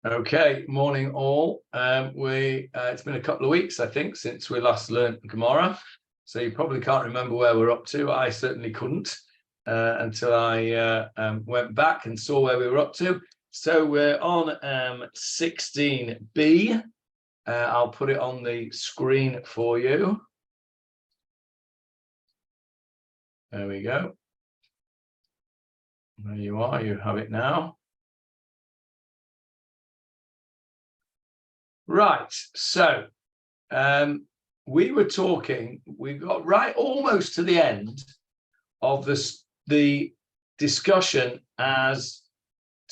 Okay, morning all. It's been a couple of weeks, I think, since we last learned Gemarah, so you probably can't remember where we're up to. I certainly couldn't until I went back and saw where we were up to. So we're on 16b. I'll put it on the screen for you. There we go. There you are. You have it now. Right, so we got right almost to the end of the discussion as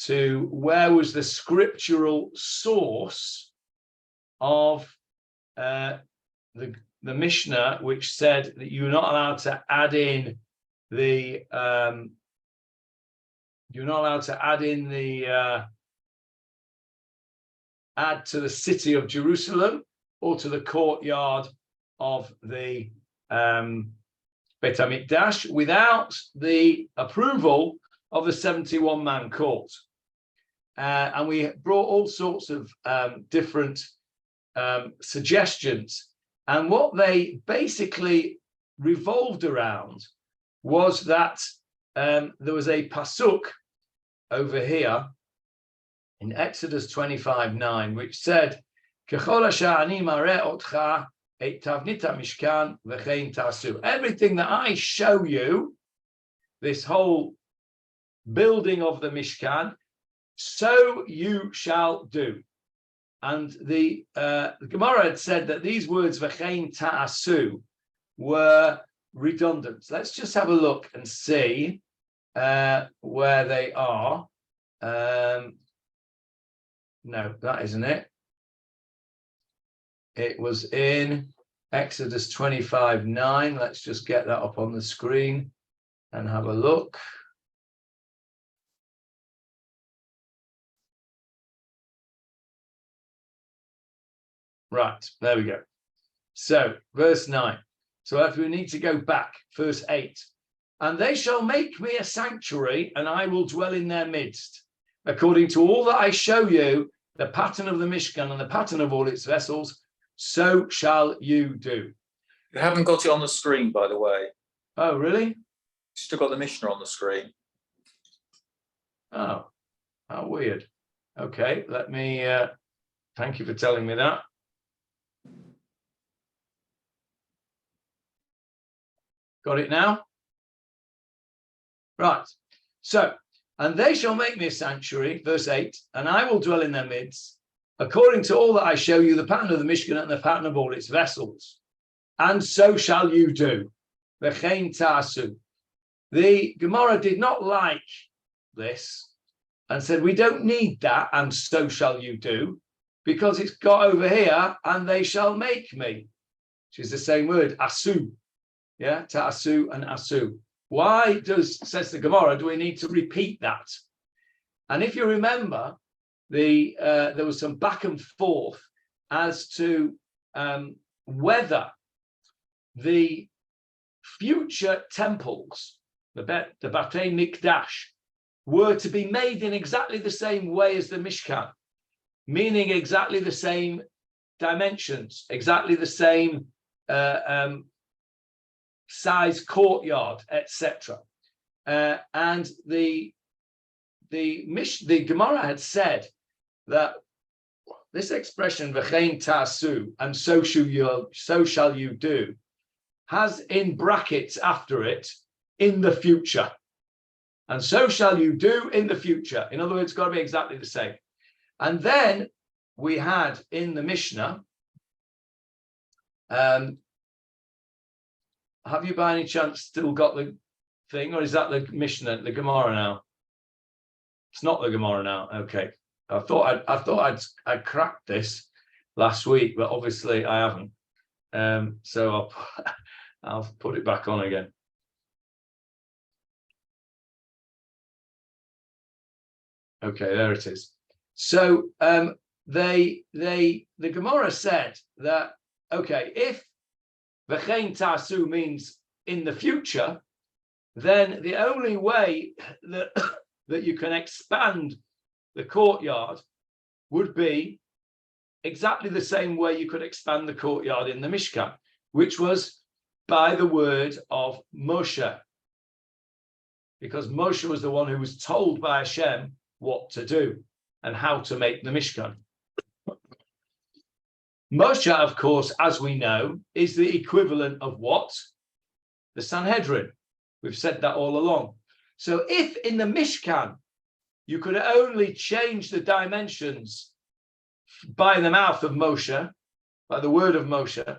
to where was the scriptural source of the Mishnah, which said that you're not allowed to add in the add to the city of Jerusalem or to the courtyard of the Beit HaMikdash without the approval of the 71-man court. And we brought all sorts of different suggestions. And what they basically revolved around was that there was a pasuk over here in Exodus 25:9, which said, everything that I show you, this whole building of the Mishkan, so you shall do. And the Gemarah had said that these words v'chein ta'asu were redundant. Let's just have a look and see where they are. No, that isn't it. It was in Exodus 25:9. Let's just get that up on the screen and have a look. Right, there we go. So, verse 9. So if we need to go back, verse 8. And they shall make me a sanctuary, and I will dwell in their midst. According to all that I show you, the pattern of the Mishkan and the pattern of all its vessels, so shall you do. You haven't got it on the screen, by the way. Oh, really? Still got the Mishnah on the screen. Oh, how weird. Okay, let me, thank you for telling me that. Got it now? Right, so, and they shall make me a sanctuary, verse 8, and I will dwell in their midst, according to all that I show you, the pattern of the Mishkan and the pattern of all its vessels. And so shall you do. V'chein ta'asu. The Gemarah did not like this and said, we don't need that, and so shall you do, because it's got over here, and they shall make me, which is the same word, asu. Yeah, ta'asu and asu. Why says the Gemarah, do we need to repeat that? And if you remember, there was some back and forth as to whether the future temples, the Batei Mikdash, were to be made in exactly the same way as the Mishkan, meaning exactly the same dimensions, exactly the same size courtyard, etc. And the Gemarah had said that this expression v'chein ta'asu and so shall you do has in brackets after it in the future, and so shall you do in the future. In other words, it's got to be exactly the same. And then we had in the Mishnah. Have you by any chance still got the thing, or is that the Mishnah, the Gemarah now? It's not the Gemarah now. Okay, I thought I'd cracked this last week, but obviously I haven't. So I'll put it back on again. Okay, there it is. So the Gemarah said that, okay, if v'chein ta'asu means in the future, then the only way that you can expand the courtyard would be exactly the same way you could expand the courtyard in the Mishkan, which was by the word of Moshe. Because Moshe was the one who was told by Hashem what to do and how to make the Mishkan. Moshe, of course, as we know, is the equivalent of what? The Sanhedrin. We've said that all along. So if in the Mishkan you could only change the dimensions by the mouth of Moshe, by the word of Moshe,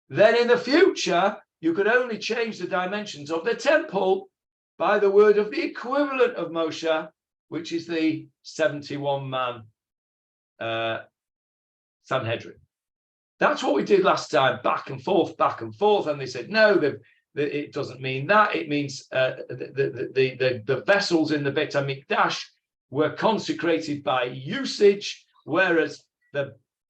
then in the future you could only change the dimensions of the temple by the word of the equivalent of Moshe, which is the 71-man Sanhedrin. That's what we did last time, back and forth, and they said, no, it doesn't mean that. It means the vessels in the Beit HaMikdash were consecrated by usage, whereas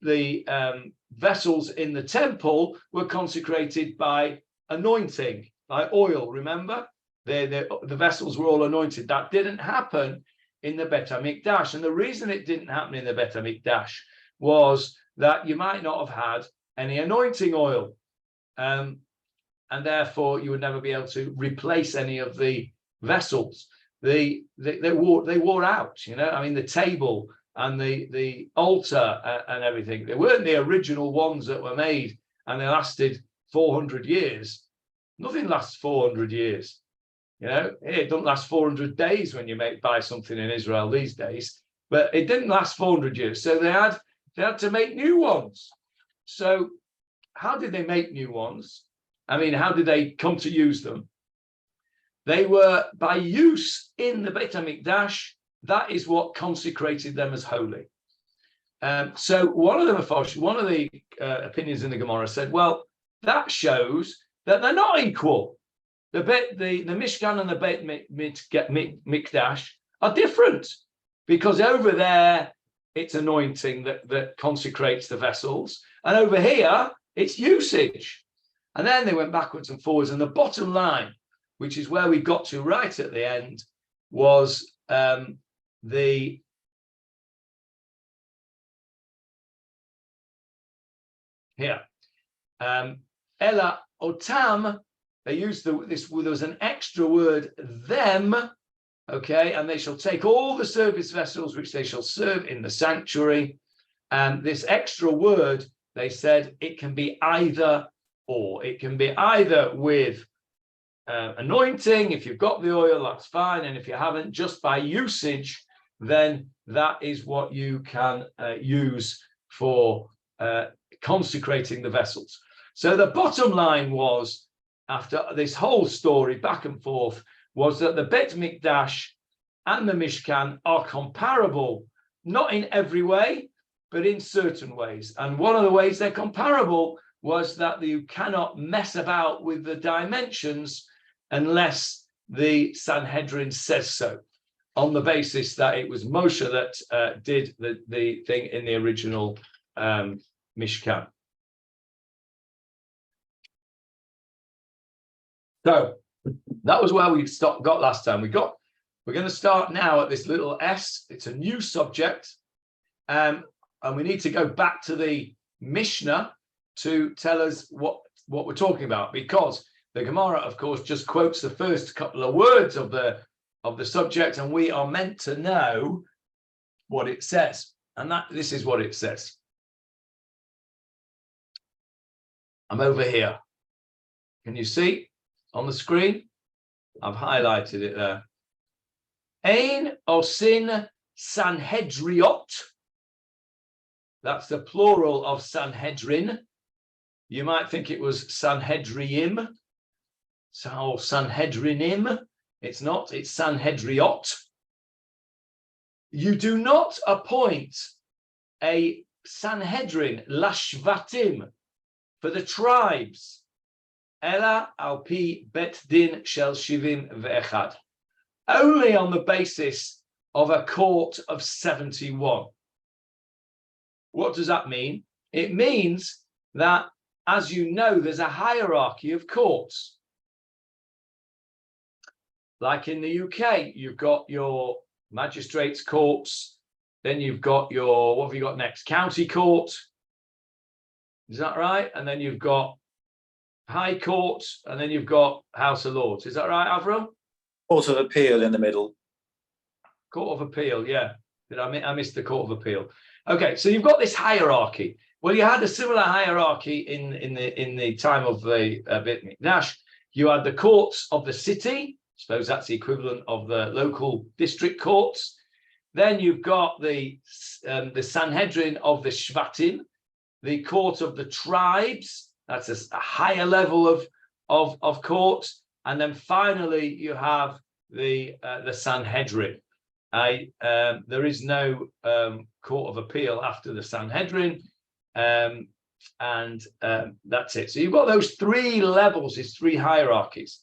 the vessels in the temple were consecrated by anointing, by oil, remember? The vessels were all anointed. That didn't happen in the Beit HaMikdash. And the reason it didn't happen in the Beit HaMikdash was that you might not have had any anointing oil. And therefore you would never be able to replace any of the vessels. They wore out, you know. I mean, the table and the altar and everything, they weren't the original ones that were made and they lasted 400 years. Nothing lasts 400 years. You know, it doesn't last 400 days when you buy something in Israel these days, but it didn't last 400 years. So they had to make new ones. So how did they make new ones? I mean, how did they come to use them? They were by use in the Beit HaMikdash. That is what consecrated them as holy. So one of the opinions in the Gemarah said, well, that shows that they're not equal. The Mishkan and the Beit Mikdash are different, because over there it's anointing that consecrates the vessels, and over here it's usage. And then they went backwards and forwards, and the bottom line, which is where we got to right at the end, was Ella Otam. They used this. There was an extra word, them, okay, and they shall take all the service vessels which they shall serve in the sanctuary. And this extra word, they said, it can be either or. It can be either with anointing. If you've got the oil, that's fine, and if you haven't, just by usage, then that is what you can use for consecrating the vessels. So the bottom line was, after this whole story back and forth, was that the Beit Mikdash and the Mishkan are comparable, not in every way, but in certain ways. And one of the ways they're comparable was that you cannot mess about with the dimensions unless the Sanhedrin says so, on the basis that it was Moshe that did the thing in the original Mishkan. So that was where we got last time. We're going to start now at this little S. It's a new subject, and we need to go back to the Mishnah to tell us what we're talking about, because the Gemarah, of course, just quotes the first couple of words of the subject, and we are meant to know what it says. And this is what it says. I'm over here. Can you see on the screen? I've highlighted it there. Ein osin Sanhedriot. That's the plural of Sanhedrin. You might think it was Sanhedriim, or Sanhedrinim. It's not, it's Sanhedriot. You do not appoint a Sanhedrin, lashvatim, for the tribes, ela al pi bet din shel shivim ve'echad, only on the basis of a court of 71. What does that mean? It means that, as you know, there's a hierarchy of courts. Like in the UK, you've got your magistrates' courts, Then you've got your, what have you got next? County Court. Is that right? And then you've got High Court, and then you've got House of Lords. Is that right, Avril? Court of Appeal in the middle. Court of Appeal, yeah. I missed the Court of Appeal. Okay, so you've got this hierarchy. Well, you had a similar hierarchy in the time of the Beit Mikdash. You had the courts of the city. I suppose that's the equivalent of the local district courts. Then you've got the Sanhedrin of the Shvatim, the court of the tribes. That's a higher level of court. And then finally, you have the Sanhedrin. There is no court of appeal after the Sanhedrin, and that's it. So you've got those three levels, these three hierarchies.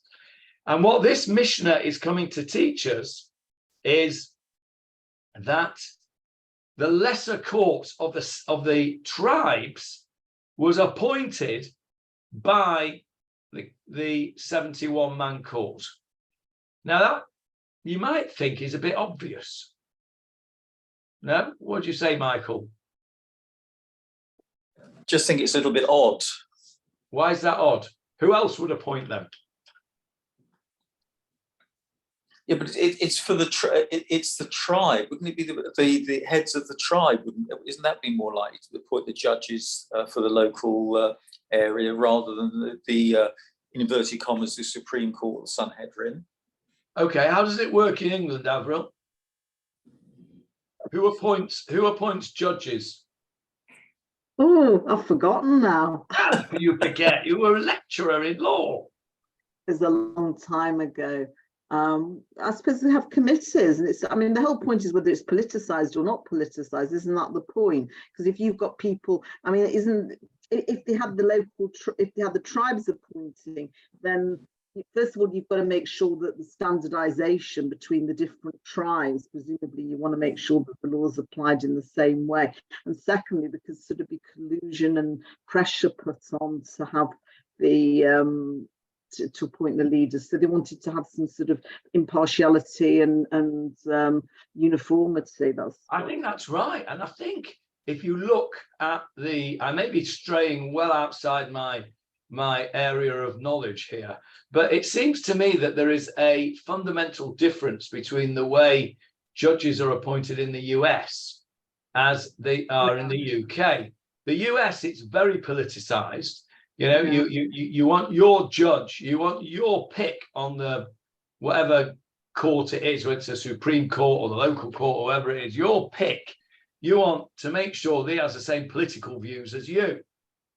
And what this Mishnah is coming to teach us is that the lesser court of the tribes was appointed by the 71-man court. Now that you might think is a bit obvious. No? What do you say, Michael? Just think it's a little bit odd. Why is that odd? Who else would appoint them? Yeah, but it's for it's the tribe. Wouldn't it be the heads of the tribe? Isn't that be more likely to appoint the judges for the local area rather than the inverted commas, the Supreme Court, the Sanhedrin? Okay, how does it work in England, Avril? Who appoints judges? Oh, I've forgotten now. You forget. You were a lecturer in law. It's a long time ago. I suppose they have committees, and the whole point is whether it's politicized or not politicized. Isn't that the point? Because if you've got people, if they had the tribes appointing, then first of all, you've got to make sure that the standardization between the different tribes, presumably you want to make sure that the law is applied in the same way. And secondly, because sort of be collusion and pressure put on to have the to appoint the leaders. So they wanted to have some sort of impartiality and uniformity. I think that's right. And I think if you look at I may be straying well outside my area of knowledge here, but it seems to me that there is a fundamental difference between the way judges are appointed in the US as they are in the UK. The US, it's very politicized. You know, you want your judge, you want your pick on the whatever court it is, whether it's a Supreme Court or the local court or whatever it is, your pick. You want to make sure they has the same political views as you.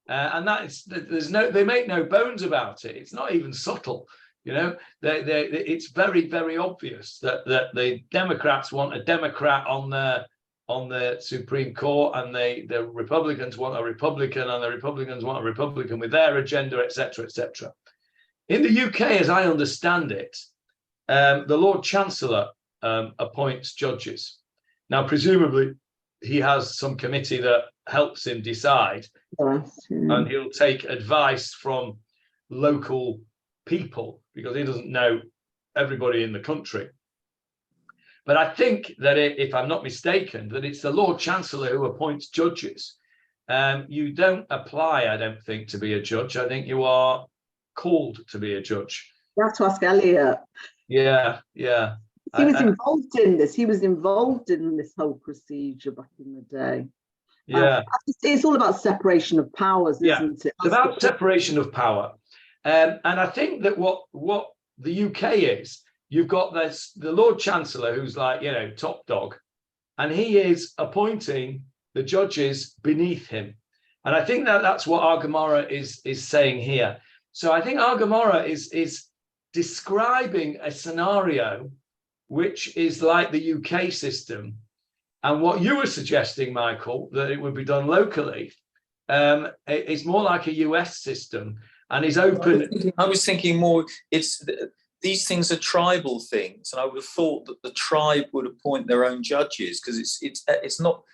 And that is, they make no bones about it. It's not even subtle, you know. It's very, very obvious that the Democrats want a Democrat on the Supreme Court, and the Republicans want a Republican, and the Republicans want a Republican with their agenda, etc., etc. In the UK, as I understand it, the Lord Chancellor appoints judges. Now, presumably, he has some committee that helps him decide, and he'll take advice from local people because he doesn't know everybody in the country. But I think that if I'm not mistaken, that it's the Lord Chancellor who appoints judges. You don't apply, I don't think, to be a judge. I think you are called to be a judge. You have to ask Elliot. Yeah. He was involved in this. He was involved in this whole procedure back in the day. Yeah. It's all about separation of powers, isn't it? It's about separation of power. And I think that what the UK is, you've got the Lord Chancellor, who's like, you know, top dog, and he is appointing the judges beneath him. And I think that's what our Gemarah is saying here. So I think our Gemarah is describing a scenario which is like the UK system. And what you were suggesting, Michael, that it would be done locally, it's more like a US system, and is open. I was thinking more, these things are tribal things, and I would have thought that the tribe would appoint their own judges, because it's not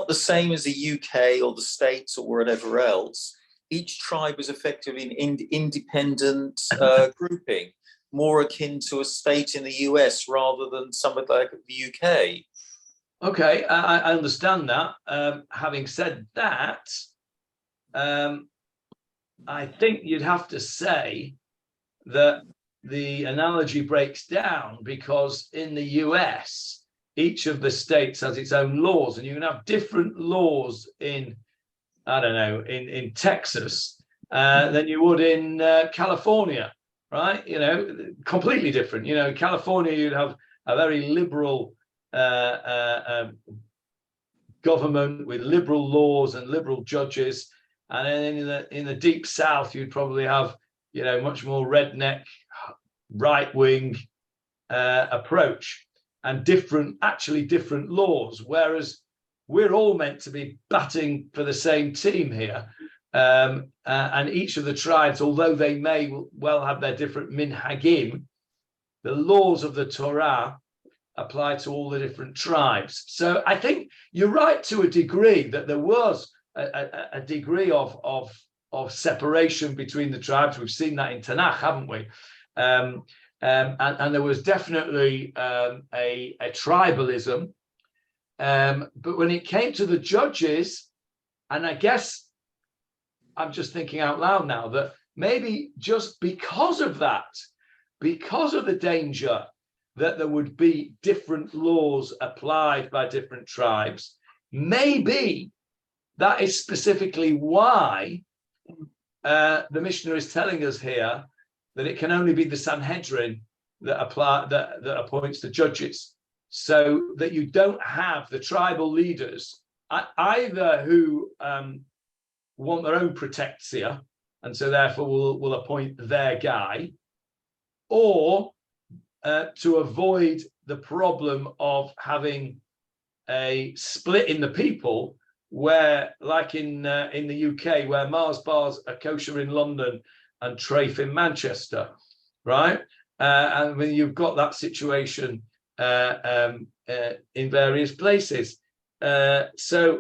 the same as the UK or the States or whatever else. Each tribe is effectively an independent grouping, more akin to a state in the US rather than somewhere like the UK. Okay, I understand that. Having said that, I think you'd have to say that the analogy breaks down because in the US, each of the states has its own laws, and you can have different laws in, I don't know, in Texas than you would in California, right? You know, completely different. You know, in California, you'd have a very liberal government with liberal laws and liberal judges, and then in the deep South, you'd probably have, you know, much more redneck, right-wing approach, and different laws. Whereas we're all meant to be batting for the same team here, and each of the tribes, although they may well have their different minhagim, the laws of the Torah apply to all the different tribes. So I think you're right to a degree that there was a degree of separation between the tribes. We've seen that in Tanakh, haven't we? And there was definitely a tribalism. But when it came to the judges, and I guess I'm just thinking out loud now that maybe just because of that, because of the danger that there would be different laws applied by different tribes, maybe that is specifically why the Mishnah is telling us here that it can only be the Sanhedrin that appoints the judges, so that you don't have the tribal leaders either who want their own protectia and so therefore will appoint their guy, or to avoid the problem of having a split in the people, where, like in the UK, where Mars bars are kosher in London and treif in Manchester, right? And when you've got that situation in various places, so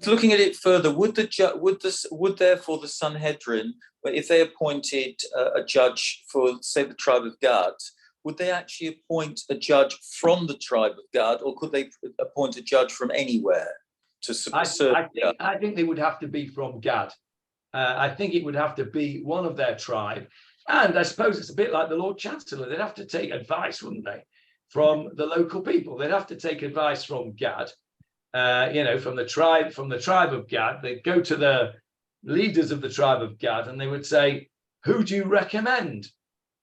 looking at it further, would therefore the Sanhedrin, if they appointed a judge for, say, the tribe of Gad, would they actually appoint a judge from the tribe of Gad, or could they appoint a judge from anywhere to serve? I think they would have to be from Gad. I think it would have to be one of their tribe. And I suppose it's a bit like the Lord Chancellor. They'd have to take advice, wouldn't they, from the local people? They'd have to take advice from Gad, from the tribe of Gad. They'd go to the leaders of the tribe of Gad and they would say, who do you recommend?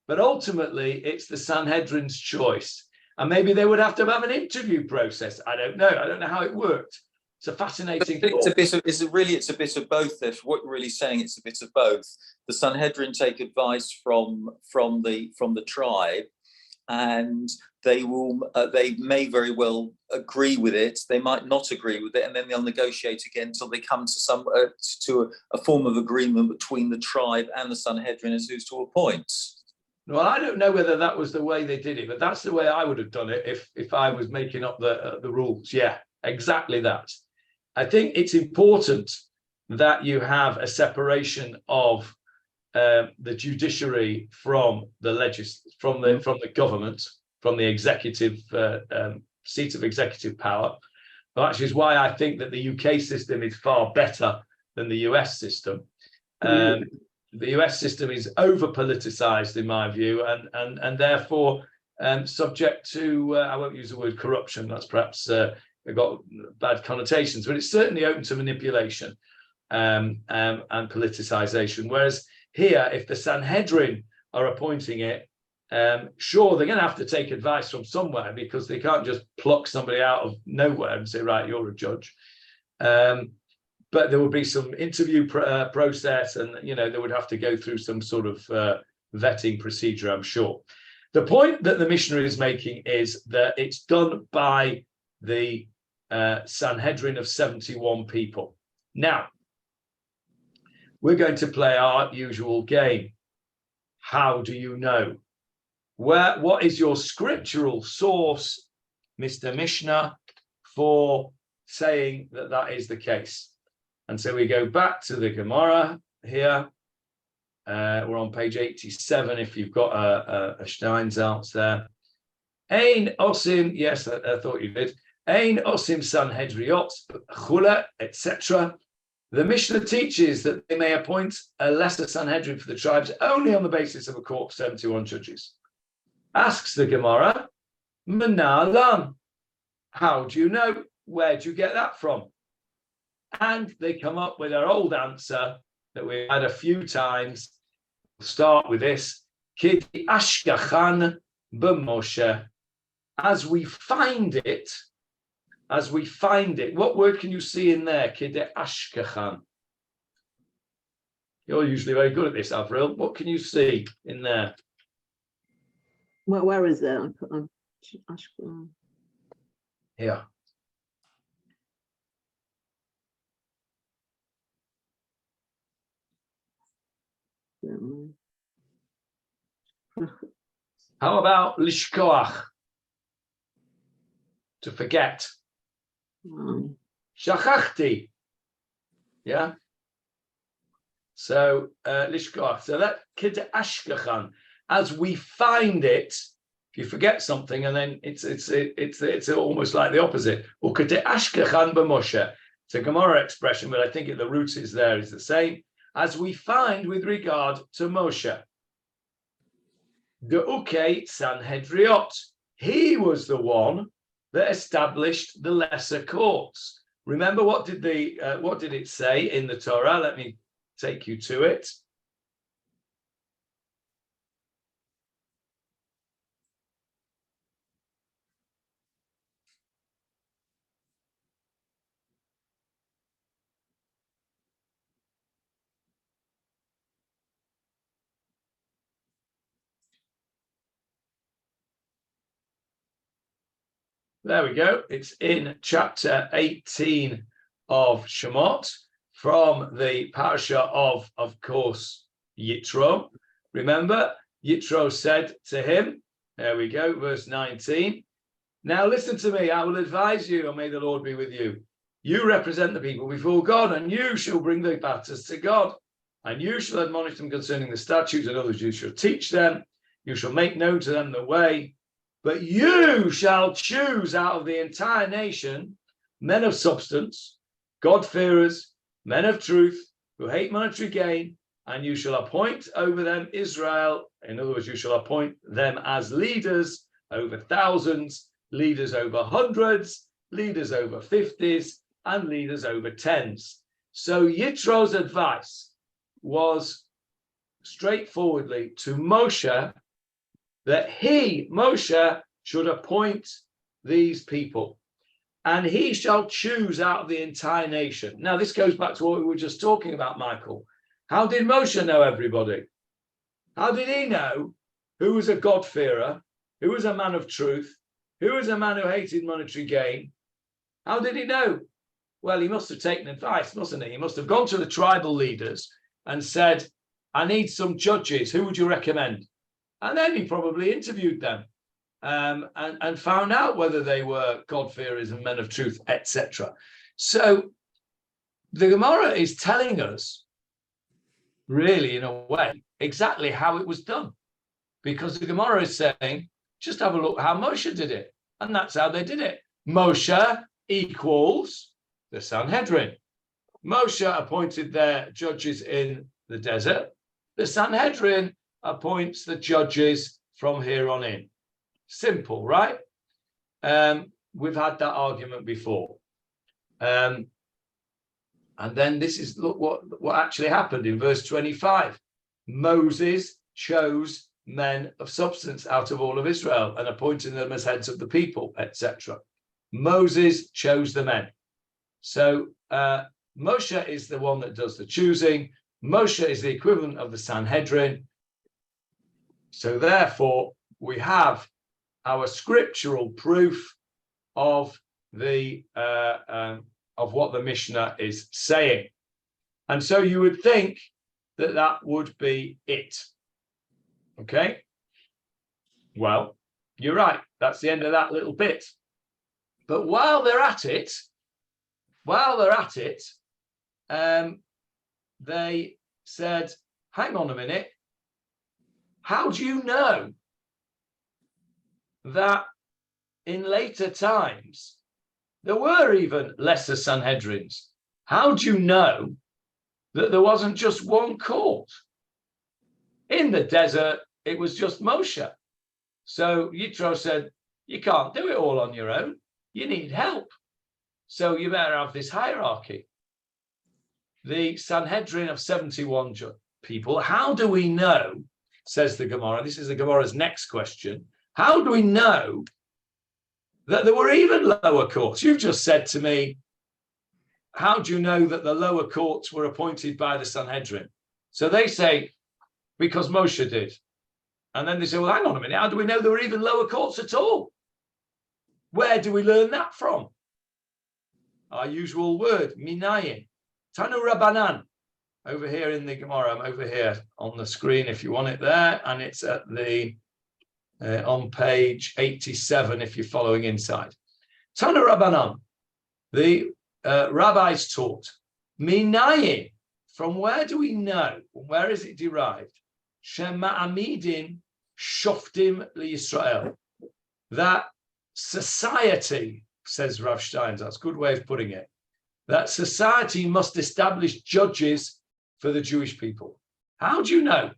But ultimately, it's the Sanhedrin's choice. And maybe they would have to have an interview process. I don't know. I don't know how it worked. It's a fascinating thought. It's a bit of both. There, what you're really saying, it's a bit of both. The Sanhedrin take advice from the tribe, and they may very well agree with it. They might not agree with it, and then they'll negotiate again until they come to a form of agreement between the tribe and the Sanhedrin as who's to appoint. Well, I don't know whether that was the way they did it, but that's the way I would have done it if I was making up the rules. Yeah, exactly that. I think it's important that you have a separation of the judiciary from the government, from the executive seat of executive power. Well, actually, is why I think that the UK system is far better than the US system. The US system is over politicized, in my view, and therefore subject to I won't use the word corruption. That's perhaps got bad connotations, but it's certainly open to manipulation and politicization. Whereas here, if the Sanhedrin are appointing it, sure, they're going to have to take advice from somewhere, because they can't just pluck somebody out of nowhere and say, right, you're a judge. But there would be some interview process, and they would have to go through some sort of vetting procedure, I'm sure. The point that the Mishnah is making is that it's done by the Sanhedrin of 71 people. Now, we're going to play our usual game. How do you know? What is your scriptural source, Mr. Mishnah, for saying that that is the case? And so we go back to the Gemarah here. We're on page 87 if you've got a Steinsaltz there. Ein osim, yes, I thought you did. Ein osim Sanhedriot, chula, etc. The Mishnah teaches that they may appoint a lesser Sanhedrin for the tribes only on the basis of a court of 71 judges. Asks the Gemarah, Manalan, how do you know? Where do you get that from? And they come up with our old answer that we had a few times. We'll start with this. Kid ashkachan b'Moshe. As we find it, what word can you see in there? Kid ashkachan. You're usually very good at this, Avril. What can you see in there? Where is it? Here. How about lishkoach? To forget. Shachachti. Yeah. So lishkoach. So that kid ashkachan. As we find it, if you forget something, and then it's almost like the opposite. Or kid ashkachan b'Moshe. It's a Gemarah expression, but I think the roots is there is the same. As we find with regard to Moshe. The Uke Sanhedriot. He was the one that established the lesser courts. Remember what did it say in the Torah? Let me take you to it. There we go. It's in chapter 18 of Shemot from the parasha of course, Yitro. Remember, Yitro said to him, there we go, verse 19. Now listen to me, I will advise you, and may the Lord be with you. You represent the people before God, and you shall bring the matters to God, and you shall admonish them concerning the statutes, and others you shall teach them. You shall make known to them the way. But you shall choose out of the entire nation men of substance, God-fearers, men of truth, who hate monetary gain, and you shall appoint over them Israel. In other words, you shall appoint them as leaders over thousands, leaders over hundreds, leaders over 50s, and leaders over 10s. So Yitro's advice was straightforwardly to Moshe that Moshe, should appoint these people, and he shall choose out of the entire nation. Now, this goes back to what we were just talking about, Michael. How did Moshe know everybody? How did he know who was a God-fearer, who was a man of truth, who was a man who hated monetary gain? How did he know? Well, he must have taken advice, mustn't he? He must have gone to the tribal leaders and said, I need some judges. Who would you recommend? And then he probably interviewed them and found out whether they were God-fearers and men of truth, etc. So the Gemarah is telling us, really, in a way, exactly how it was done. Because the Gemarah is saying, just have a look how Moshe did it. And that's how they did it. Moshe equals the Sanhedrin. Moshe appointed their judges in the desert. The Sanhedrin appoints the judges from here on in. Simple, right? We've had that argument before. And then this is, look what actually happened in verse 25. Moses chose men of substance out of all of Israel and appointed them as heads of the people, etc. Moses chose the men. So Moshe is the one that does the choosing. Moshe is the equivalent of the Sanhedrin. So therefore, we have our scriptural proof of the of what the Mishnah is saying, and so you would think that that would be it. Okay. Well, you're right. That's the end of that little bit. But while they're at it, they said, "Hang on a minute. How do you know that in later times, there were even lesser Sanhedrins. How do you know that there wasn't just one court? In the desert, it was just Moshe. So Yitro said, you can't do it all on your own. You need help. So you better have this hierarchy. The Sanhedrin of 71 people, how do we know, says the Gemarah, this is the Gemara's next question, how do we know that there were even lower courts? You've just said to me, how do you know that the lower courts were appointed by the Sanhedrin? So they say, because Moshe did. And then they say, well, hang on a minute, how do we know there were even lower courts at all? Where do we learn that from? Our usual word, minayin. Tanu Rabbanan. Over here in the Gemarah, I'm over here on the screen if you want it there. And it's at the on page 87 if you're following inside. Tanu Rabbanan. The rabbis taught. Minayin. From where do we know? Where is it derived? Shema Amidin Shoftim Yisrael. That society, says Rav Stein, that's a good way of putting it, that society must establish judges for the Jewish people. How do you know?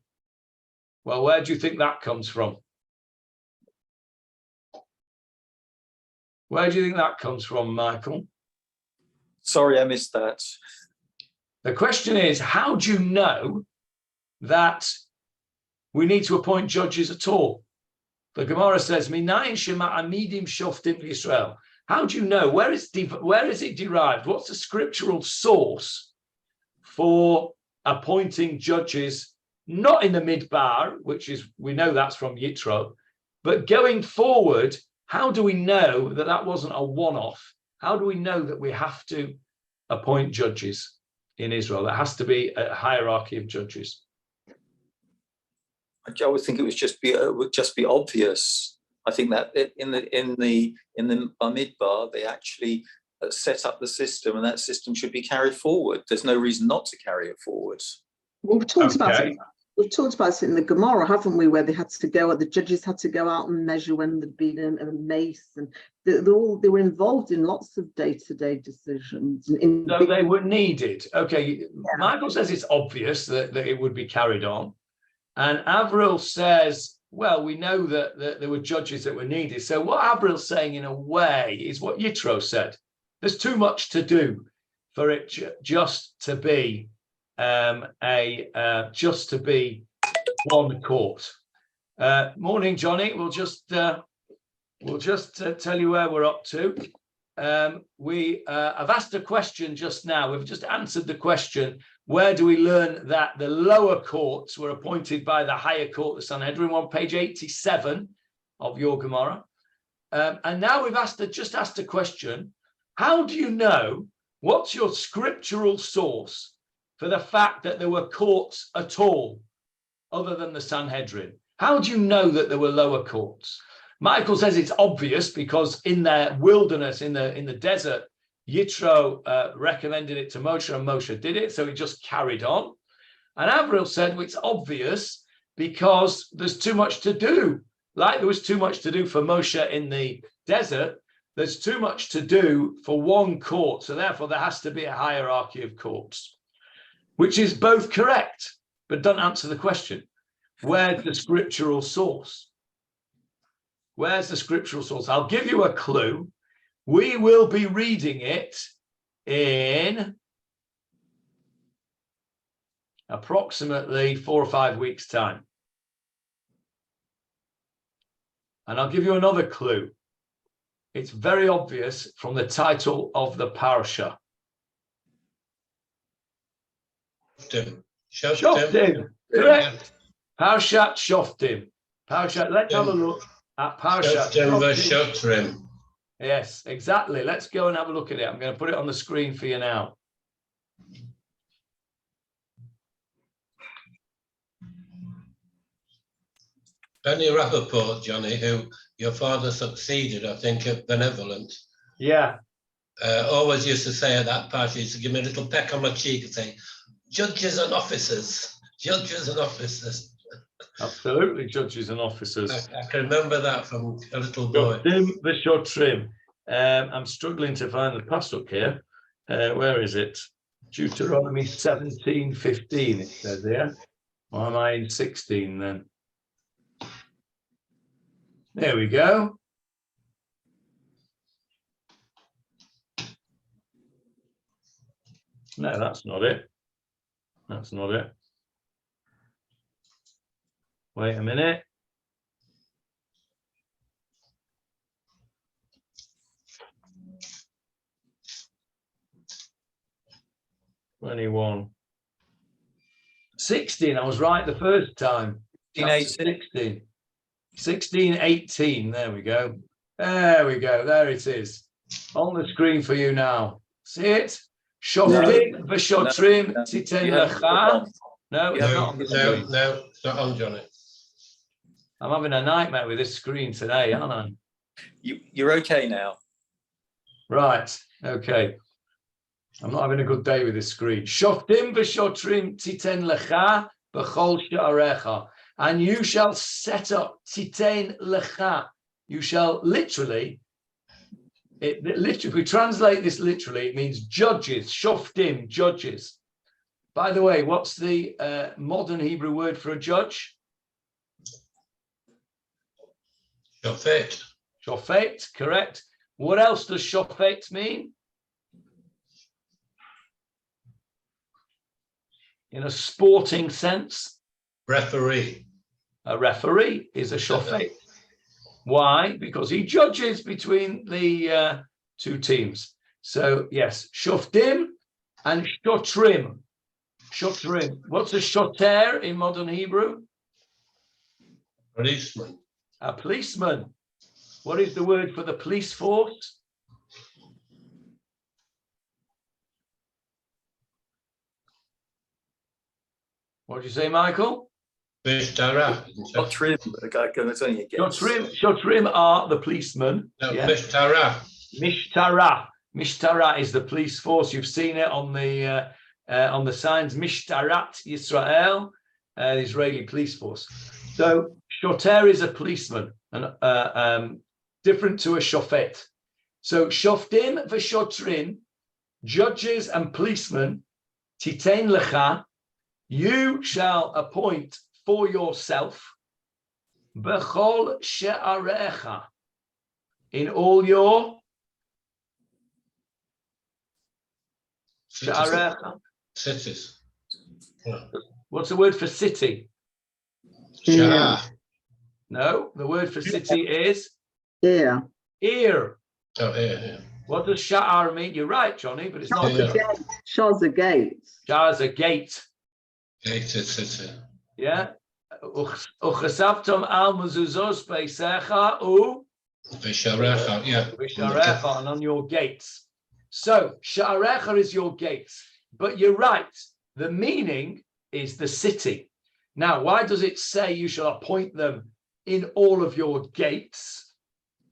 Well, where do you think that comes from? Where do you think that comes from, Michael? Sorry, I missed that. The question is, how do you know that we need to appoint judges at all? The Gemarah says, "Minayin shema amidim shoftim Yisrael." How do you know? Where is it derived? What's the scriptural source for appointing judges? Not in the Midbar, which is, we know that's from Yitro, but going forward, how do we know that that wasn't a one-off? How do we know that we have to appoint judges in Israel? There has to be a hierarchy of judges. I would think it would just be obvious. I think that in the Bamidbar, they actually set up the system, and that system should be carried forward. There's no reason not to carry it forward. Well, we've talked about it. We've talked about it in the Gemarah, haven't we? Where they had to go, the judges had to go out and measure when there'd been a mace, and they were involved in lots of day-to-day decisions. So they were needed. Okay, yeah. Michael says it's obvious that it would be carried on. And Avril says, well, we know that there were judges that were needed. So what Avril's saying in a way is what Yitro said. There's too much to do for it just to be one court. Morning, Johnny. We'll just tell you where we're up to. I've asked a question just now. We've just answered the question. Where do we learn that the lower courts were appointed by the higher court, the Sanhedrin, on page 87 of your Gemarah? And now we've just asked a question. How do you know, what's your scriptural source for the fact that there were courts at all other than the Sanhedrin? How do you know that there were lower courts? Michael says it's obvious because in the wilderness, in the desert, Yitro recommended it to Moshe, and Moshe did it, so he just carried on. And Avril said, well, it's obvious because there's too much to do. Like there was too much to do for Moshe in the desert, there's too much to do for one court, so therefore there has to be a hierarchy of courts, which is both correct, but don't answer the question. Where's the scriptural source? Where's the scriptural source? I'll give you a clue. We will be reading it in approximately 4 or 5 weeks' time. And I'll give you another clue. It's very obvious from the title of the parasha. Shoftim. Correct. Parashat Shoftim. Parashat. Let's have a look at Parashat Shoftim. Yes, exactly. Let's go and have a look at it. I'm going to put it on the screen for you now. Benny Rappaport, Johnny, who your father succeeded, I think, at Benevolent. Yeah. Always used to say at that party, he used to give me a little peck on my cheek and say, judges and officers, judges and officers. Absolutely, judges and officers. I can remember that from a little boy. V'shotrim. I'm struggling to find the pasuk here. Where is it? Deuteronomy 17:15. It says here. Or am I in 16 then? There we go. No, that's not it. That's not it. Wait a minute. (21) 16. I was right the first time. 16. 16:18. There we go. There we go. There it is. On the screen for you now. See it? Shoftim v'shotrim titen lecha. No, it's not on the screen. No, it's not on, Johnny. I'm having a nightmare with this screen today, aren't I? You're okay now. Right. Okay. I'm not having a good day with this screen. Shoftim v'shotrim titen lecha b'chol she'arecha. And you shall set up titen lecha. You shall literally, if we translate this literally, it means judges, shoftim, judges. By the way, what's the modern Hebrew word for a judge? Shofet. Shofet, correct. What else does shofet mean? In a sporting sense? Referee. A referee is a shofet. Why? Because he judges between the two teams. So yes, shoftim and shotrim. Shotrim. What's a shoter in modern Hebrew? Policeman. A policeman. What is the word for the police force? What did you say, Michael? Mishtara. Shotrim are the policemen. No, yeah. Mishtara. Mishtara is the police force. You've seen it on the signs. Mishtarat Yisrael, the Israeli police force. So shoter is a policeman, and different to a shofet. So shoftim v'shotrim, judges and policemen, titen lecha, you shall appoint for yourself, b'chol she'arecha, in all your she'arecha. Cities. Yeah. What's the word for city? Shah. No, the word for city is Ear. ear. Oh, yeah. What does sha'ar mean? You're right, Johnny, but it's not. Shah's a gate. Sha'ar's a gate. Gated city. Yeah. Uchasavtom al mezuzos beisecha u Visharecha, yeah. visharecha, and on your gates. So sha'arecha is your gates, but you're right. The meaning is the city. Now, why does it say you shall appoint them in all of your gates?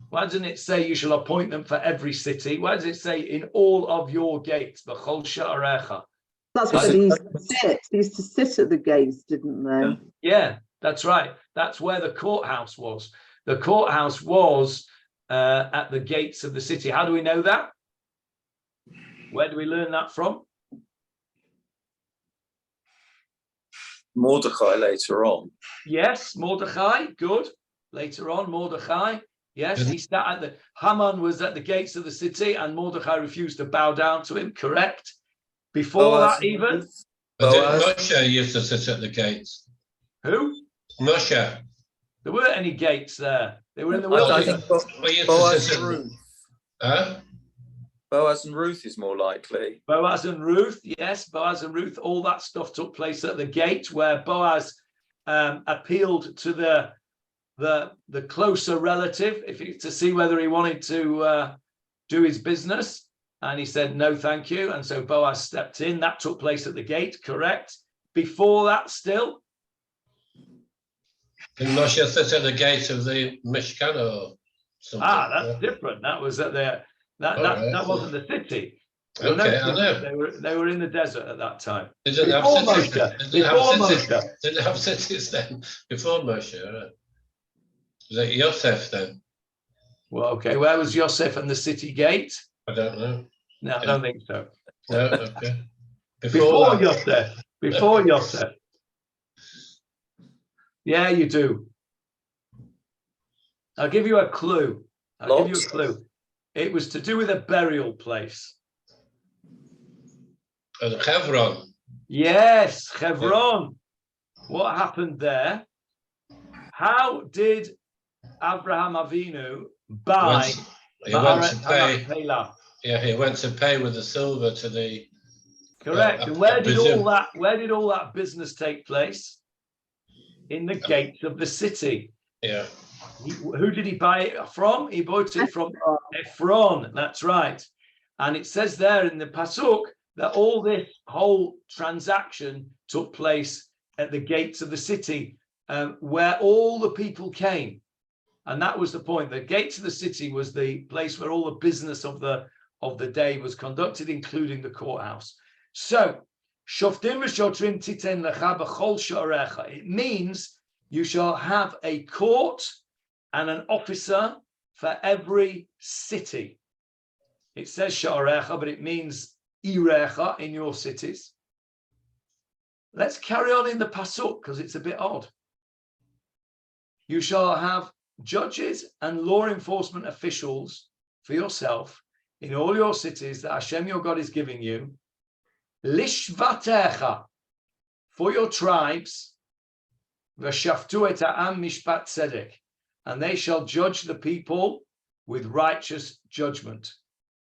Why doesn't it say you shall appoint them for every city? Why does it say in all of your gates? B'chol sha'arecha. That's where they used to sit. They used to sit at the gates, didn't they? Yeah, that's right. That's where the courthouse was. The courthouse was at the gates of the city. How do we know that? Where do we learn that from? Mordecai later on. Yes, Mordecai. Good. Later on, Mordecai. Yes, he sat at the Haman was at the gates of the city, and Mordecai refused to bow down to him. Correct. Before that, even. Moshe used to sit at the gates. Who? Moshe. There weren't any gates there. They were in the I wilderness. think Boaz and Ruth. Huh? Boaz and Ruth is more likely. Boaz and Ruth, yes, Boaz and Ruth. All that stuff took place at the gate, where Boaz appealed to the closer relative to see whether he wanted to do his business, and he said no, thank you. And so Boaz stepped in. That took place at the gate, correct? Before that, still. Did Moshe sit at the gate of the Mishkan or something? That's different. That was at the that wasn't the city. You'll Okay, I notice know. they were in the desert at that time. They didn't have Before cities. Moshe. They didn't Before have cities. Moshe. They didn't have cities then. Before Moshe. Right. Was it Yosef then? Well, okay. Where was Yosef and the city gate? I don't know. No, I don't think so. No, okay. Before that. Yosef. Before Yosef. Yeah, you do. I'll give you a clue. It was to do with a burial place. Hebron. Yes, Hebron. What happened there? How did Abraham Avinu buy? He went to pay. Yeah, he went to pay with the silver to the. Correct. And where did all that business take place? In the gates of the city. Yeah. Who did he buy it from? He bought it from Ephron. That's right. And it says there in the Pasuk that all this whole transaction took place at the gates of the city, where all the people came. And that was the point. The gates of the city was the place where all the business of the day was conducted, including the courthouse. So, it means you shall have a court and an officer for every city. It says sha'arecha, but it means irecha in your cities. Let's carry on in the pasuk because it's a bit odd. You shall have judges and law enforcement officials for yourself in all your cities that Hashem your God is giving you. Lishvatecha, for your tribes, v'shaftu et ha'am mishpat tzedek, and they shall judge the people with righteous judgment.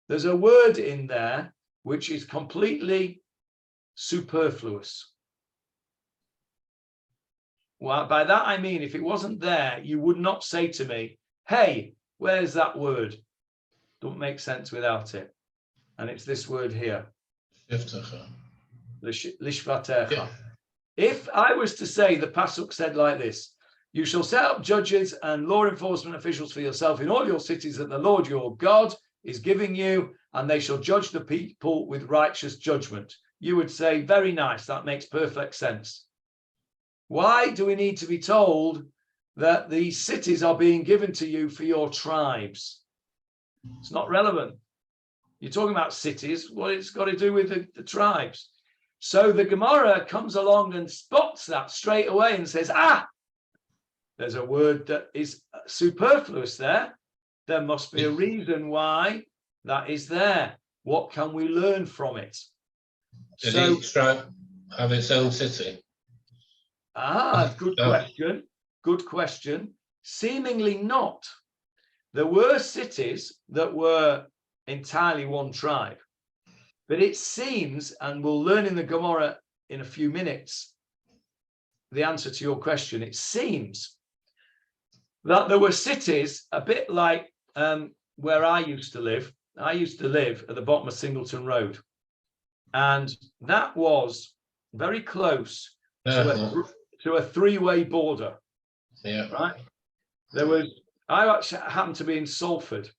There's a word in there which is completely superfluous. Well, by that I mean, if it wasn't there, you would not say to me, hey, where's that word? Don't make sense without it. And it's this word here. Lishvatecha. Yeah. If I was to say, the Pasuk said like this, you shall set up judges and law enforcement officials for yourself in all your cities that the Lord your God is giving you, and they shall judge the people with righteous judgment. You would say, very nice, that makes perfect sense. Why do we need to be told that these cities are being given to you for your tribes? It's not relevant. You're talking about cities, what it's got to do with the tribes. So the Gemarah comes along and spots that straight away and says, there's a word that is superfluous there. There must be a reason why that is there. What can we learn from it? Did each tribe have its own city? Good question. Good question. Seemingly not. There were cities that were entirely one tribe. But it seems, and we'll learn in the Gemarah in a few minutes, the answer to your question, it seems that there were cities a bit like where I used to live. I used to live at the bottom of Singleton Road. And that was very close to a three-way border. Yeah. Right? I actually happened to be in Salford,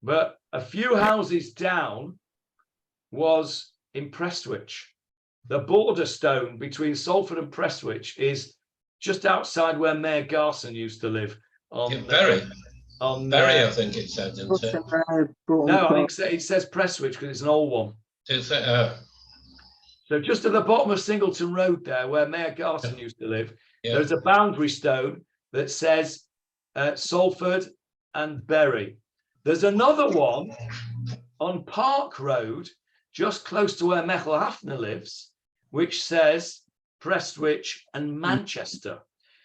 but a few houses down was in Prestwich. The border stone between Salford and Prestwich is just outside where Mayor Garson used to live. Bury, I think it said, didn't it? No, I think it says Prestwich because it's an old one. So just at the bottom of Singleton Road there, where Mayor Garson used to live, there's a boundary stone that says Salford and Bury. There's another one on Park Road, just close to where Mechel Hafner lives, which says Prestwich and Manchester.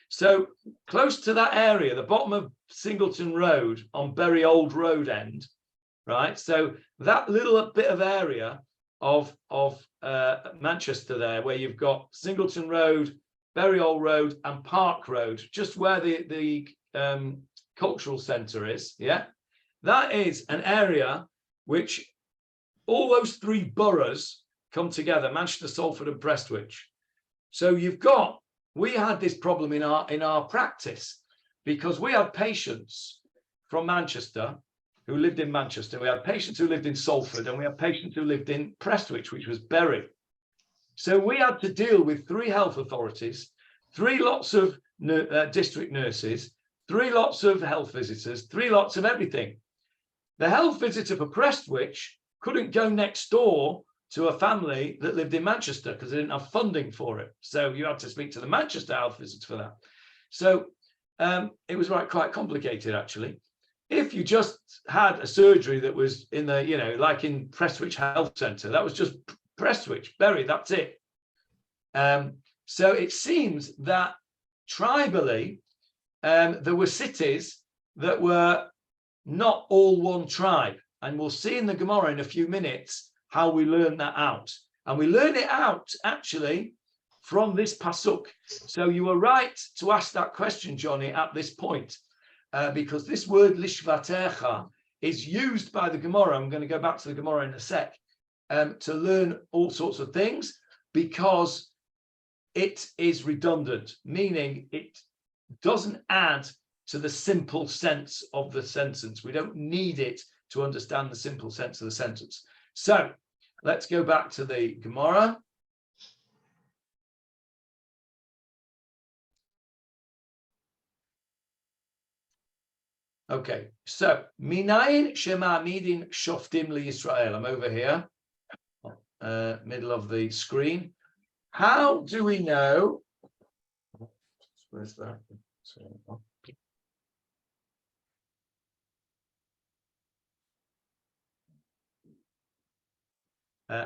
So close to that area, the bottom of Singleton Road on Bury Old Road end, right? So that little bit of area of Manchester there, where you've got Singleton Road, Bury Old Road and Park Road, just where the cultural centre is, that is an area which all those three boroughs come together, Manchester, Salford and Prestwich. So we had this problem in our practice because we had patients from Manchester who lived in Manchester. We had patients who lived in Salford, and we had patients who lived in Prestwich, which was Bury. So we had to deal with 3 health authorities, 3 lots of district nurses, 3 lots of health visitors, 3 lots of everything. The health visitor for Prestwich couldn't go next door to a family that lived in Manchester because they didn't have funding for it. So you had to speak to the Manchester health visitor for that. So it was quite complicated, actually. If you just had a surgery that was in the, like in Prestwich Health Centre, that was just Prestwich, Bury, that's it. So it seems that tribally, there were cities that were not all one tribe. And we'll see in the Gemarah in a few minutes how we learn that out. And we learn it out, actually, from this pasuk. So you were right to ask that question, Johnny, at this point, because this word lishvatecha is used by the Gemarah. I'm going to go back to the Gemarah in a sec, to learn all sorts of things, because it is redundant, meaning it doesn't add to the simple sense of the sentence. We don't need it to understand the simple sense of the sentence. So let's go back to the Gemarah. Okay, so minayin shema midin shoftim liYisrael. I'm over here, middle of the screen. How do we know? Where's that?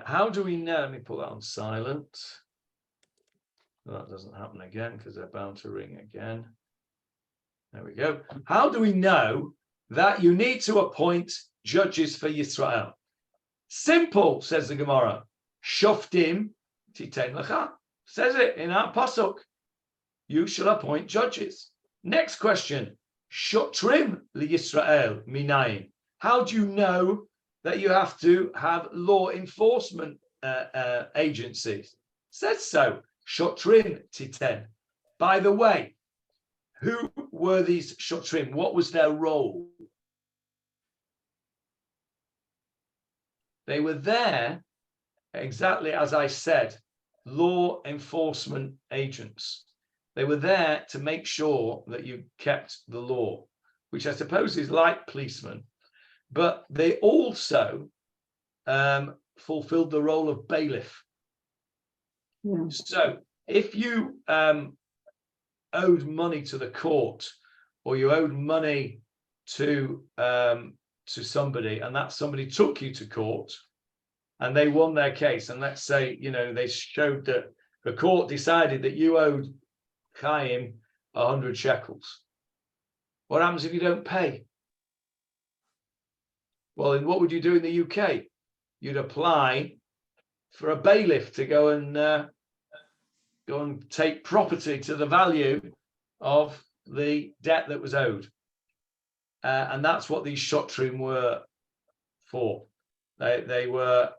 How do we know? Let me put that on silent. That doesn't happen again because they're bound to ring again. There we go. How do we know that you need to appoint judges for Yisrael? Simple, says the Gemarah. Shoftim titein lecha. Says it in our pasuk. You shall appoint judges. Next question. Shotrim liYisrael minayin. How do you know that you have to have law enforcement agencies? Says so. Shotrim titen. By the way, who were these shotrim? What was their role? They were there, exactly as I said, law enforcement agents. They were there to make sure that you kept the law, which I suppose is like policemen, but they also fulfilled the role of bailiff. Yeah. So if you owed money to the court, or you owed money to somebody, and that somebody took you to court and they won their case, and let's say they showed that the court decided that you owed Chaim 100 shekels. What happens if you don't pay? Well, then what would you do in the UK? You'd apply for a bailiff to go and take property to the value of the debt that was owed. And that's what these shotrim were for. They were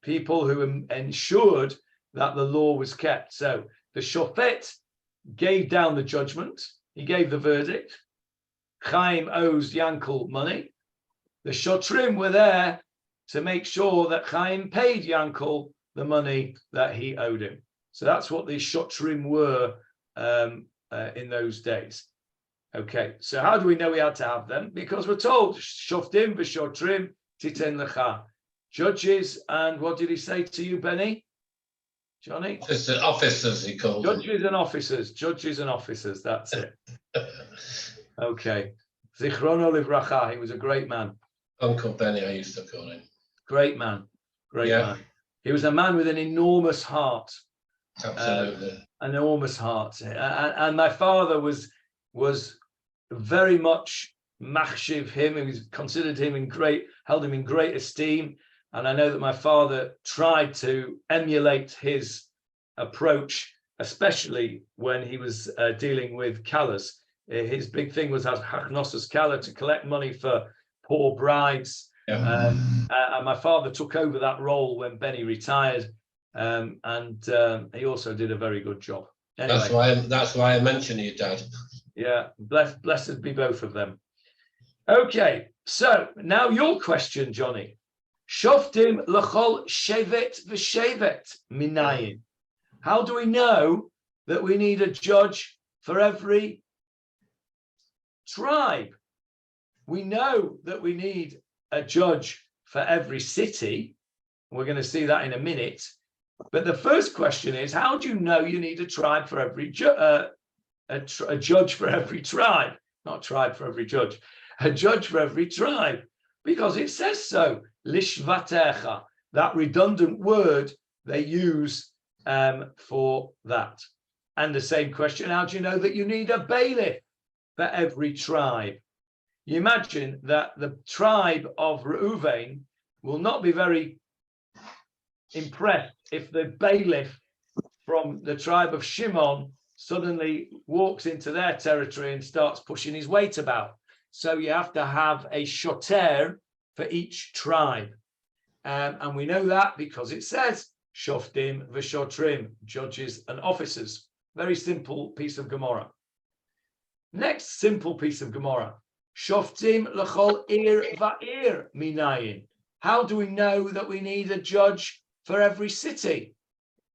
people who ensured that the law was kept. So the shofet gave down the judgment. He gave the verdict. Chaim owes Yankel money. The shotrim were there to make sure that Chaim paid Yankel the money that he owed him. So that's what these shotrim were in those days. Okay, so how do we know we had to have them? Because we're told, shoftim v'shotrim titen lecha. Judges, and what did he say to you, Benny? Johnny? Officers, he called them. Judges and officers, that's it. Okay. Zichrono livracha, he was a great man. Uncle Benny, I used to call him. Great man, man. He was a man with an enormous heart. Absolutely. An enormous heart. And my father was very much machshiv him. He was considered him held him in great esteem. And I know that my father tried to emulate his approach, especially when he was dealing with Kalas. His big thing was hachnosas kala, to collect money for poor brides. Yeah. And my father took over that role when Benny retired. And he also did a very good job. Anyway, that's why I mentioned you, Dad. Yeah, blessed be both of them. Okay, So now your question, Johnny. Shoftim l'chol shevet v'shevet minayin. How do we know that we need a judge for every tribe? We know that we need a judge for every city. We're going to see that in a minute. But the first question is, how do you know you need a tribe for every a judge for every tribe? Not tribe for every judge. A judge for every tribe. Because it says so. Lishvatecha. That redundant word they use for that. And the same question, how do you know that you need a bailiff for every tribe? You imagine that the tribe of Reuven will not be very impressed if the bailiff from the tribe of Shimon suddenly walks into their territory and starts pushing his weight about. So you have to have a shoter for each tribe. And we know that because it says shoftim v'shotrim, judges and officers. Very simple piece of Gemarah. Next simple piece of Gemarah. Shoftim l'chol ir va'ir minayin. How do we know that we need a judge for every city?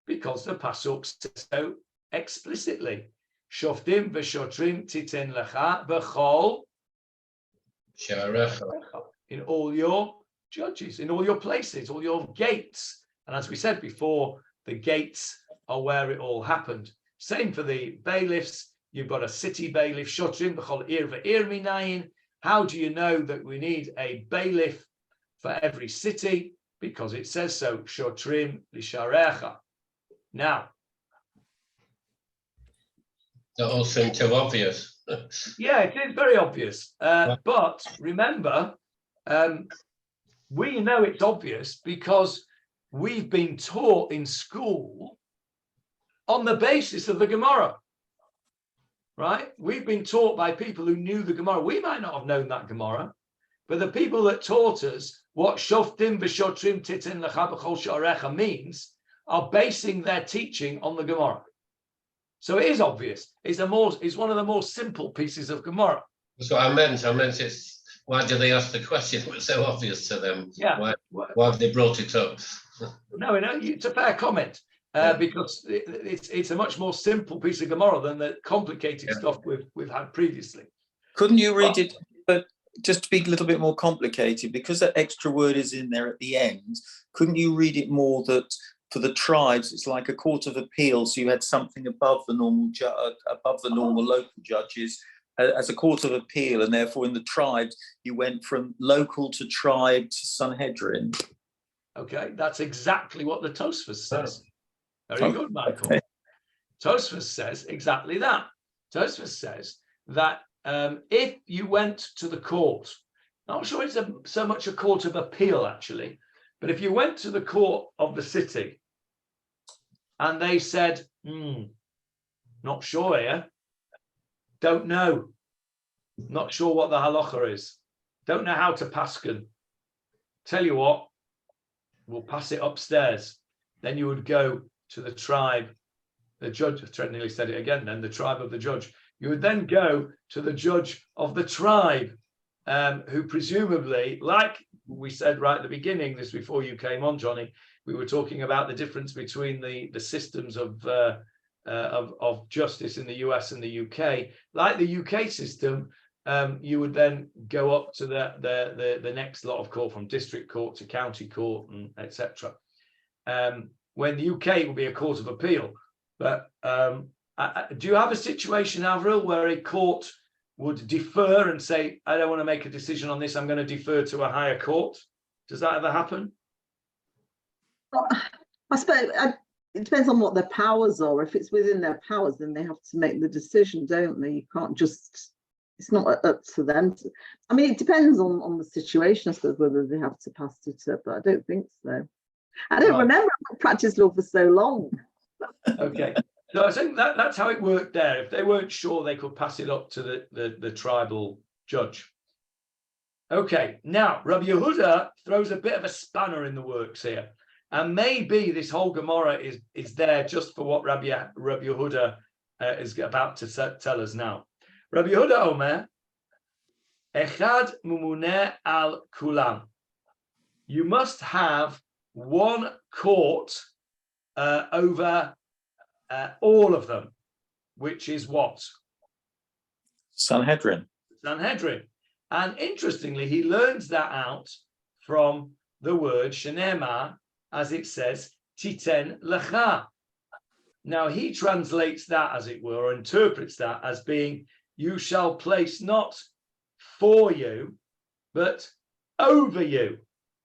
Because the pasuk says so explicitly. Shoftim v'shotrim titen lecha b'chol Sharecha. in all your judges, in all your places, all your gates. And as we said before, the gates are where it all happened. Same for the bailiffs. You've got a city bailiff, shotrim b'chol ir va'ir minayin. How do you know that we need a bailiff for every city? Because it says so, shotrim lisharecha. Now, That all seem too obvious. yeah, it is very obvious. But remember, we know it's obvious because we've been taught in school on the basis of the Gemarah. Right? We've been taught by people who knew the Gemarah. We might not have known that Gemarah, but the people that taught us what shoftim v'shotrim titin lecha b'chol sha'arecha means are basing their teaching on the Gemarah. So it is obvious. It's one of the more simple pieces of Gemarah. That's what I meant. It's why do they ask the question? It was so obvious to them. Yeah. Why have they brought it up? No, it's a fair comment. Because it's a much more simple piece of Gemarah than the complicated stuff we've had previously. Couldn't you read it, but just to be a little bit more complicated, because that extra word is in there at the end, couldn't you read it more that for the tribes, it's like a court of appeal, so you had something above the normal local judges as a court of appeal, and therefore in the tribes, you went from local to tribe to Sanhedrin. Okay, that's exactly what the Tosfos says. Very good, Michael. Okay. Tosfos says exactly that. Tosfos says that if you went to the court, not sure it's so much a court of appeal actually, but if you went to the court of the city and they said, not sure here, don't know, not sure what the halacha is, don't know how to paskin, tell you what, we'll pass it upstairs. Then you would go to the tribe, the judge, I nearly said it again then, the tribe of the judge. You would then go to the judge of the tribe, who presumably, like we said right at the beginning, this before you came on, Johnny, we were talking about the difference between the systems of justice in the US and the UK. Like the UK system, you would then go up to the next lot of court, from district court to county court, and etc. When the UK will be a court of appeal. But do you have a situation, Avril, where a court would defer and say, I don't want to make a decision on this, I'm going to defer to a higher court? Does that ever happen? Well, I suppose it depends on what their powers are. If it's within their powers, then they have to make the decision, don't they? You can't just, it's not up to them. I mean, it depends on the situation, I suppose, whether they have to pass it up, but I don't think so. I don't remember. I've practiced law for so long. Okay. So I think that's how it worked there. If they weren't sure, they could pass it up to the tribal judge. Okay, now Rabbi Yehuda throws a bit of a spanner in the works here. And maybe this whole Gemarah is there just for what Rabbi Yehuda is about to tell us now. Rabbi Yehuda Omer, Echad mumuneh al kulam. You must have one court over all of them, which is what? Sanhedrin. Sanhedrin. And interestingly, he learns that out from the word shenema, as it says, titen lecha. Now he translates that, as it were, or interprets that as being, you shall place not for you, but over you.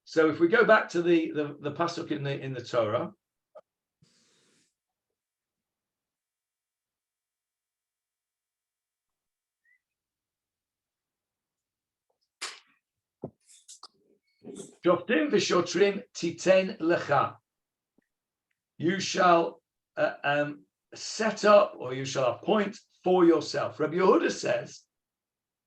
So if we go back to the pasuk in the Torah, Shoftim v'shotrim titen lecha. You shall set up, or you shall appoint for yourself. Rabbi Yehuda says,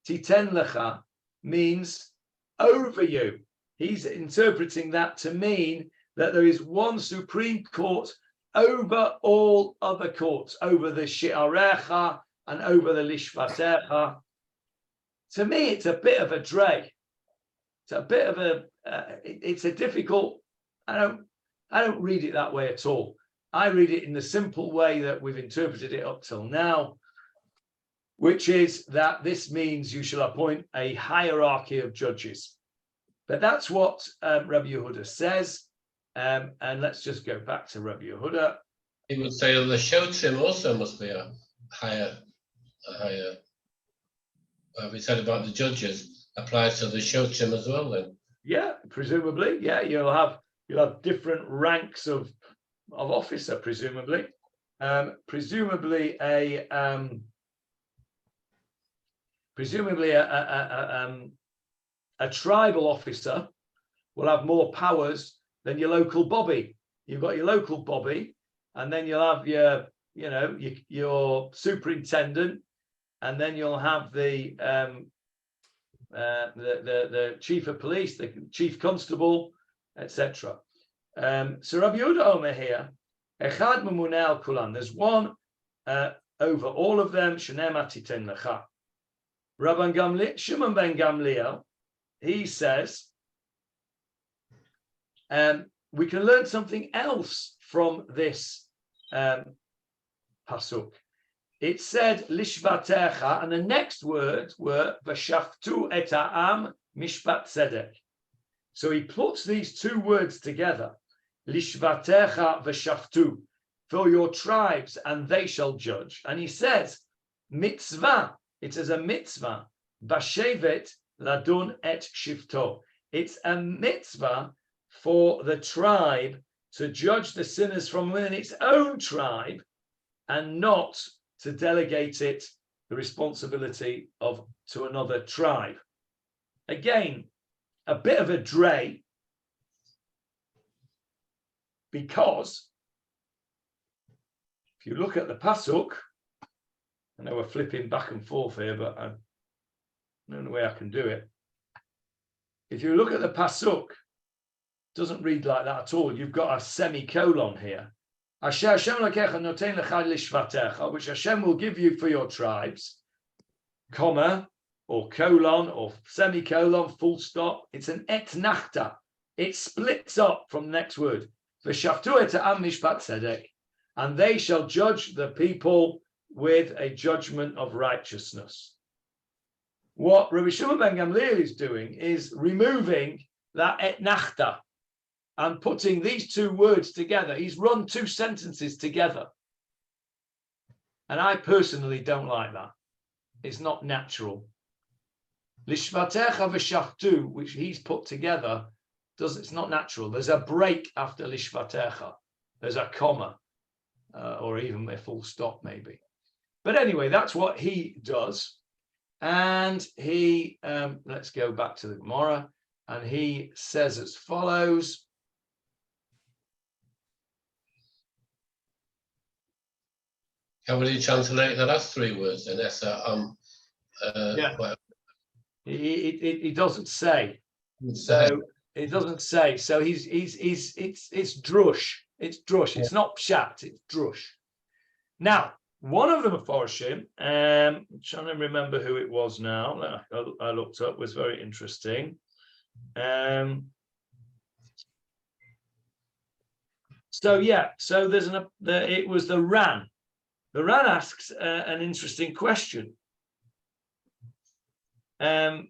titen lecha means over you. He's interpreting that to mean that there is one supreme court over all other courts, over the shi'arecha and over the lishvatecha. To me, it's a bit of a drag. It's a bit of a, it's a difficult, I don't read it that way at all. I read it in the simple way that we've interpreted it up till now, which is that this means you shall appoint a hierarchy of judges. But that's what Rabbi Yehuda says. And let's just go back to Rabbi Yehuda. He would say the shotrim also must be a higher. We said about the judges applies to the shotrim as well. Then, yeah, presumably, yeah, you'll have different ranks of officer, presumably. Presumably a tribal officer will have more powers than your local bobby. You've got your local bobby, and then you'll have your superintendent, and then you'll have the chief of police, the chief constable, etc. So Rabbi Yehuda Omer here, Echad Mamuneh al Kulan. There's one over all of them. Shenema titen lecha. Rabban Gamliel, Shimon ben Gamliel, he says, we can learn something else from this pasuk. It said lishvatecha, and the next words were v'shaftu et ha'am mishpat tzedek. So he puts these two words together, lishvatecha v'shaftu, for your tribes, and they shall judge. And he says mitzvah. It is a mitzvah, bashevet ladun et shifto. It's a mitzvah for the tribe to judge the sinners from within its own tribe, and not to delegate it the responsibility to another tribe. Again, a bit of a dray, because if you look at the pasuk, I know we're flipping back and forth here, but I don't know the way I can do it. If you look at the pasuk, it doesn't read like that at all. You've got a semicolon here. Which Hashem will give you for your tribes, comma, or colon, or semicolon, full stop. It's an etnachta. It splits up from the next word. And they shall judge the people with a judgment of righteousness. What Rabbi Shimon ben Gamliel is doing is removing that etnachta and putting these two words together. He's run two sentences together. And I personally don't like that. It's not natural. Lishvatecha v'shaftu, which he's put together, it's not natural. There's a break after lishvatecha. There's a comma, or even a full stop maybe. But anyway, that's what he does. And he, let's go back to the Gemarah, and he says as follows. how would he translate the last three words? And that's He doesn't say. So it doesn't say. So it's drush. It's drush. It's not pshat. It's drush. Now, one of the Meforshim, I'm trying to remember who it was now, I looked up, was very interesting. So there's it was the Ran. The Ran asks an interesting question. Why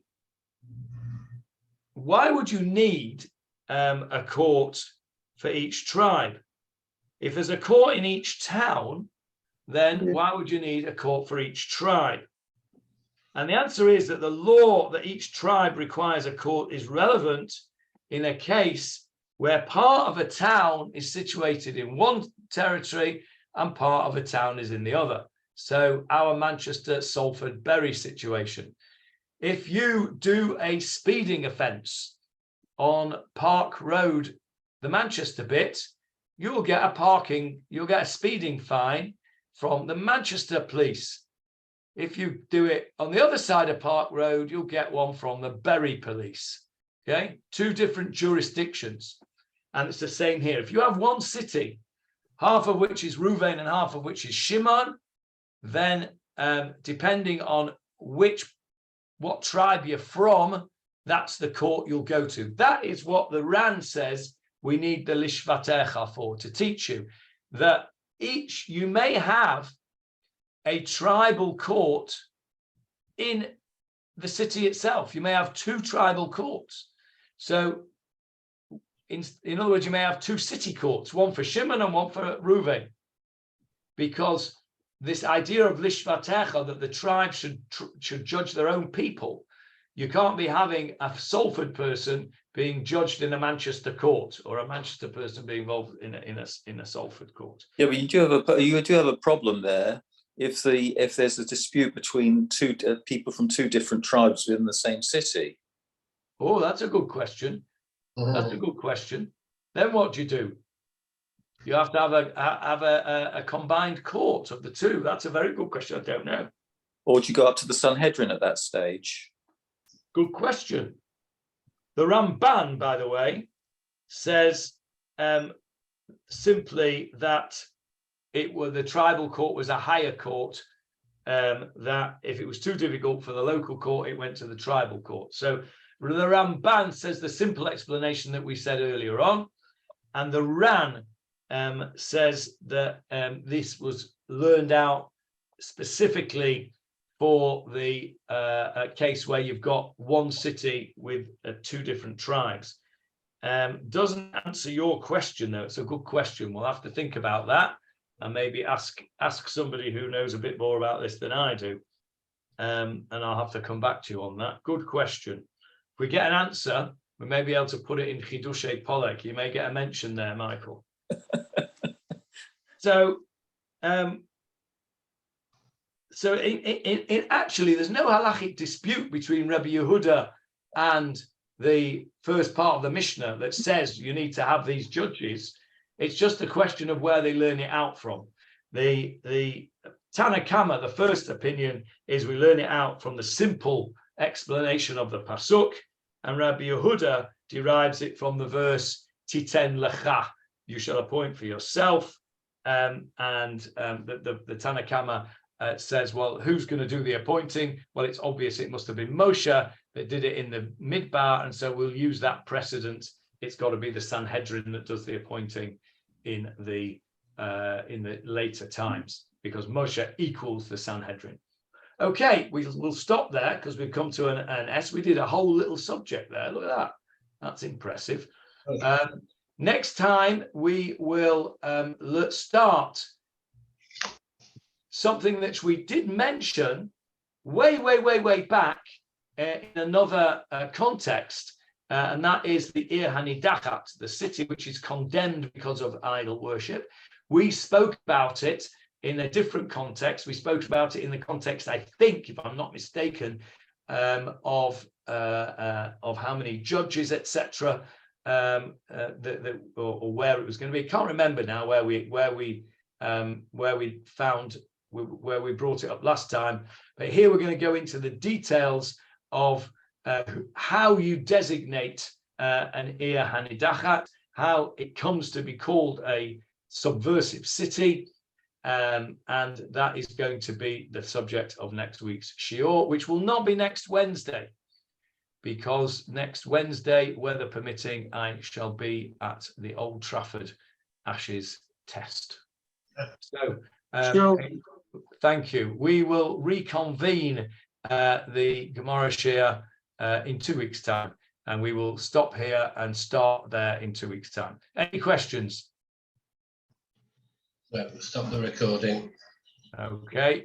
would you need a court for each tribe? If there's a court in each town, then why would you need a court for each tribe? And the answer is that the law that each tribe requires a court is relevant in a case where part of a town is situated in one territory and part of a town is in the other. So our Manchester, Salford, Bury situation. If you do a speeding offence on Park Road, the Manchester bit, you'll get a speeding fine from the Manchester police. If you do it on the other side of Park Road, you'll get one from the Bury police. Okay, two different jurisdictions. And it's the same here. If you have one city, half of which is Reuven and half of which is Shimon, then depending on what tribe you're from, that's the court you'll go to. That is what the Ran says we need the Lishvatecha for, to teach you that you may have a tribal court in the city itself. You may have two tribal courts. So in other words, you may have two city courts, one for Shimon and one for Reuven, because this idea of Lishvatecha, that the tribe should judge their own people. You can't be having a Salford person being judged in a Manchester court, or a Manchester person being involved in a Salford court. Yeah, but you do have a problem there if there's a dispute between two people from two different tribes within the same city. Oh, that's a good question. That's a good question. Then what do you do? You have to have a combined court of the two. That's a very good question. I don't know. Or do you go up to the Sanhedrin at that stage? Good question. The Ramban, by the way, says simply that the tribal court was a higher court, that if it was too difficult for the local court, it went to the tribal court. So the Ramban says the simple explanation that we said earlier on, and the Ran says that this was learned out specifically for the case where you've got one city with two different tribes. Doesn't answer your question, though. It's a good question. We'll have to think about that and maybe ask somebody who knows a bit more about this than I do. And I'll have to come back to you on that. Good question. If we get an answer, we may be able to put it in Chidushei Polek. You may get a mention there, Michael. So actually, there's no halachic dispute between Rabbi Yehuda and the first part of the Mishnah that says you need to have these judges. It's just a question of where they learn it out from. The Tanna Kama, the first opinion, is we learn it out from the simple explanation of the pasuk, and Rabbi Yehuda derives it from the verse Titen lecha, you shall appoint for yourself. The Tanna Kama says, well, who's going to do the appointing? Well, it's obvious it must have been Moshe that did it in the Midbar, and so we'll use that precedent. It's got to be the Sanhedrin that does the appointing in the later times, because Moshe equals the Sanhedrin. Okay, we'll stop there because we've come to an S. We did a whole little subject there. Look at that. That's impressive. Next time we will start something that we did mention way back in another context, and that is the Ir Hanidachat, the city which is condemned because of idol worship. We spoke about it in a different context. We spoke about it in the context, I think, if I'm not mistaken, of how many judges, etc., or where it was going to be. I can't remember now where we brought it up last time. But here we're going to go into the details of how you designate an Ir Hanidachat, how it comes to be called a subversive city, and that is going to be the subject of next week's shiur, which will not be next Wednesday, because next Wednesday, weather permitting, I shall be at the Old Trafford Ashes test. So thank you. We will reconvene the Gemarah shiur in 2 weeks' time, and we will stop here and start there in 2 weeks' time. Any questions? Stop the recording. Okay.